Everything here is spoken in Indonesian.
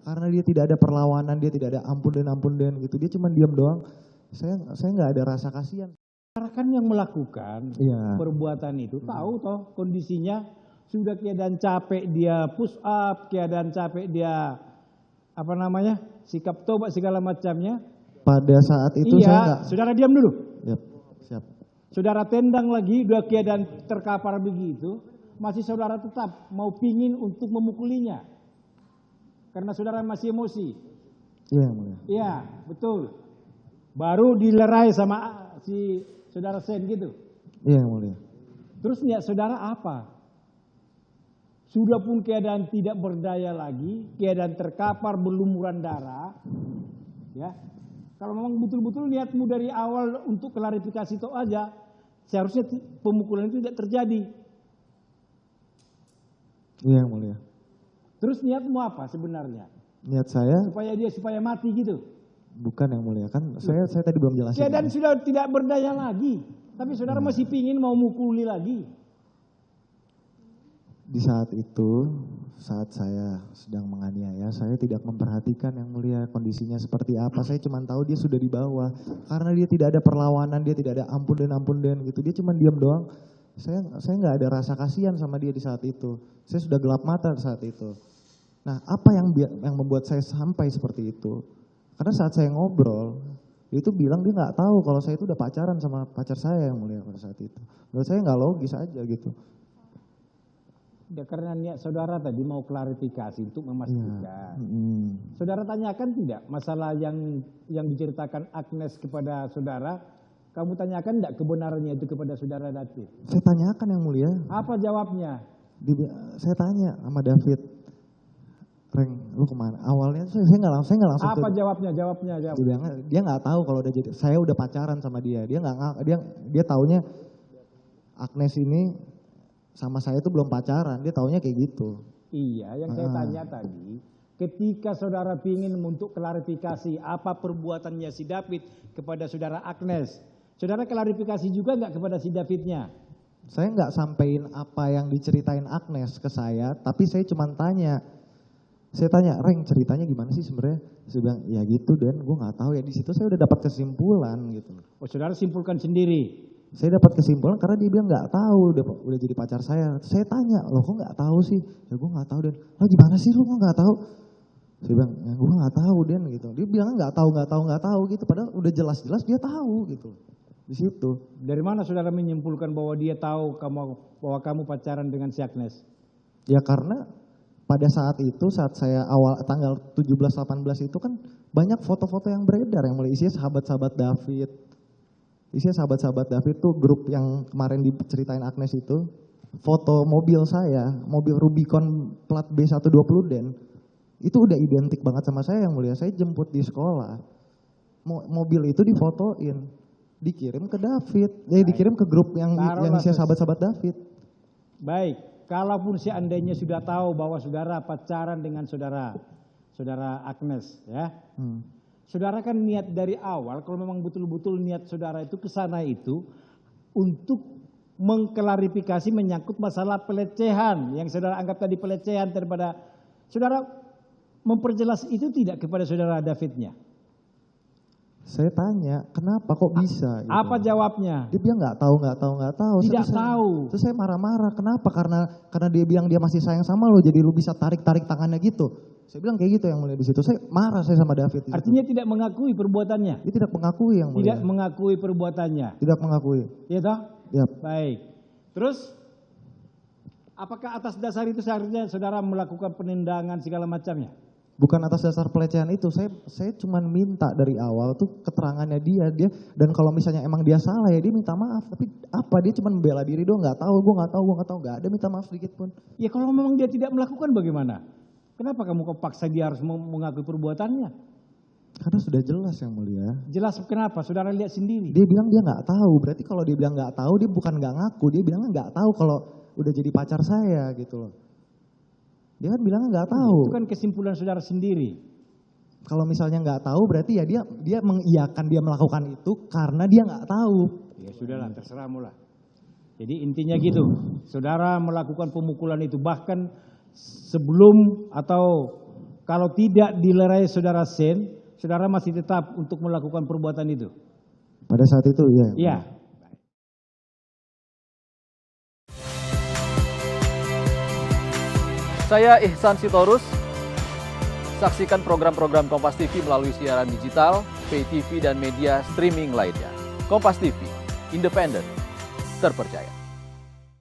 karena dia tidak ada perlawanan, dia tidak ada ampun dan gitu, dia cuma diam doang. Saya nggak ada rasa kasihan. Kan yang melakukan perbuatan itu tahu toh kondisinya, sudah keadaan capek dia push up, keadaan capek dia sikap tobat segala macamnya. Pada saat itu saya nggak. Saudara diam dulu. Yap, siap. Saudara tendang lagi, udah keadaan terkapar begitu, masih saudara tetap mau pingin untuk memukulinya. Karena saudara masih emosi. Iya, yang mulia. Iya, betul. Baru dilerai sama si saudara Sen gitu. Iya, yang mulia. Terus niat saudara apa? Sudah pun keadaan tidak berdaya lagi, keadaan terkapar berlumuran darah. Ya. Kalau memang betul-betul niatmu dari awal untuk klarifikasi itu aja, seharusnya pemukulan itu tidak terjadi. Iya, yang mulia. Terus niatmu apa sebenarnya? Niat saya supaya mati gitu. Bukan, yang mulia, kan saya tadi belum jelasin. Keadaan sudah tidak berdaya lagi, tapi saudara masih pingin mau mukuli lagi. Di saat itu, saat saya sedang menganiaya, saya tidak memperhatikan, yang mulia, kondisinya seperti apa. Saya cuma tahu dia sudah di bawah. Karena dia tidak ada perlawanan, dia tidak ada ampun dan gitu. Dia cuma diam doang. Saya nggak ada rasa kasihan sama dia di saat itu. Saya sudah gelap mata saat itu. Nah, apa yang membuat saya sampai seperti itu? Karena saat saya ngobrol, dia itu bilang dia nggak tahu kalau saya itu udah pacaran sama pacar saya, yang mulia, pada saat itu. Menurut saya nggak logis aja gitu. Ya, karena niat saudara tadi mau klarifikasi untuk memastikan. Saudara tanyakan tidak masalah yang diceritakan Agnes kepada saudara, kamu tanyakan tidak kebenarannya itu kepada saudara David? Saya tanyakan, yang mulia. Apa jawabnya? Saya tanya sama David, Reng, lu kemana? Awalnya saya nggak langsung. Apa jawabnya? Dia nggak tahu kalau saya udah pacaran sama dia. Dia taunya Agnes ini sama saya itu belum pacaran. Dia taunya kayak gitu. Iya, yang saya tanya tadi, ketika saudara ingin untuk klarifikasi apa perbuatannya si David kepada saudara Agnes, saudara klarifikasi juga nggak kepada si Davidnya? Saya nggak sampein apa yang diceritain Agnes ke saya, tapi saya cuma tanya. Saya tanya, Reng, ceritanya gimana sih sebenarnya? Saya bilang, ya gitu, Dan, gue nggak tahu ya. Di situ saya udah dapat kesimpulan gitu. Oh, saudara simpulkan sendiri? Saya dapat kesimpulan karena dia bilang nggak tahu, udah jadi pacar saya. Saya tanya, lo kok nggak tahu sih? Ya gue nggak tahu, Dan. Lo gimana sih lo kok nggak tahu? Saya bilang, ya gue nggak tahu, Dan, gitu. Dia bilang nggak tahu gitu. Padahal udah jelas-jelas dia tahu gitu. Di situ. Dari mana saudara menyimpulkan bahwa dia tahu bahwa kamu pacaran dengan si Agnes? Ya karena pada saat itu, saat saya awal tanggal 17-18 itu kan banyak foto-foto yang beredar yang mulai isinya sahabat-sahabat David. Isinya sahabat-sahabat David tuh grup yang kemarin diceritain Agnes itu. Foto mobil saya, mobil Rubicon plat B120 Den. Itu udah identik banget sama saya, yang mulia. Saya jemput di sekolah. Mobil itu difotoin, dikirim ke David. Dikirim ke grup yang isinya sahabat-sahabat David. Baik. Kalaupun seandainya sudah tahu bahwa saudara pacaran dengan saudara Agnes, ya, saudara kan niat dari awal, kalau memang betul-betul niat saudara itu ke sana itu untuk mengklarifikasi menyangkut masalah pelecehan yang saudara anggap tadi pelecehan daripada saudara memperjelas itu tidak kepada saudara Davidnya? Saya tanya, kenapa kok bisa? Gitu. Apa jawabnya? Dia bilang nggak tahu. Tidak tahu. Terus saya marah-marah, kenapa? Karena dia bilang dia masih sayang sama lo, jadi lu bisa tarik tangannya gitu. Saya bilang kayak gitu, yang mulia. Di situ saya marah sama David. Artinya tidak mengakui perbuatannya? Dia tidak mengakui, yang mulia. Tidak mengakui perbuatannya? Tidak mengakui. Iya toh? Yap. Baik. Terus, apakah atas dasar itu seharusnya saudara melakukan penendangan segala macamnya? Bukan atas dasar pelecehan itu, saya cuma minta dari awal tuh keterangannya dia, dan kalau misalnya emang dia salah ya dia minta maaf, tapi apa dia cuma membela diri doang, nggak tahu, gue nggak tahu, nggak ada minta maaf sedikit pun. Ya kalau memang dia tidak melakukan bagaimana? Kenapa kamu paksa dia harus mengakui perbuatannya? Karena sudah jelas, yang mulia. Jelas kenapa? Saudara lihat sendiri. Dia bilang dia nggak tahu, berarti kalau dia bilang nggak tahu dia bukan nggak ngaku, dia bilang nggak tahu kalau udah jadi pacar saya gitu loh. Dia kan bilang nggak tahu. Itu kan kesimpulan saudara sendiri. Kalau misalnya nggak tahu berarti ya dia mengiyakan dia melakukan itu karena dia nggak tahu. Ya sudahlah, terserahmu lah. Jadi intinya gitu, saudara melakukan pemukulan itu bahkan sebelum atau Kalau tidak dilerai saudara Sen, saudara masih tetap untuk melakukan perbuatan itu? Pada saat itu iya. Iya. Saya Ihsan Sitorus. Saksikan program-program Kompas TV melalui siaran digital, pay TV, dan media streaming lainnya. Kompas TV, independen, terpercaya.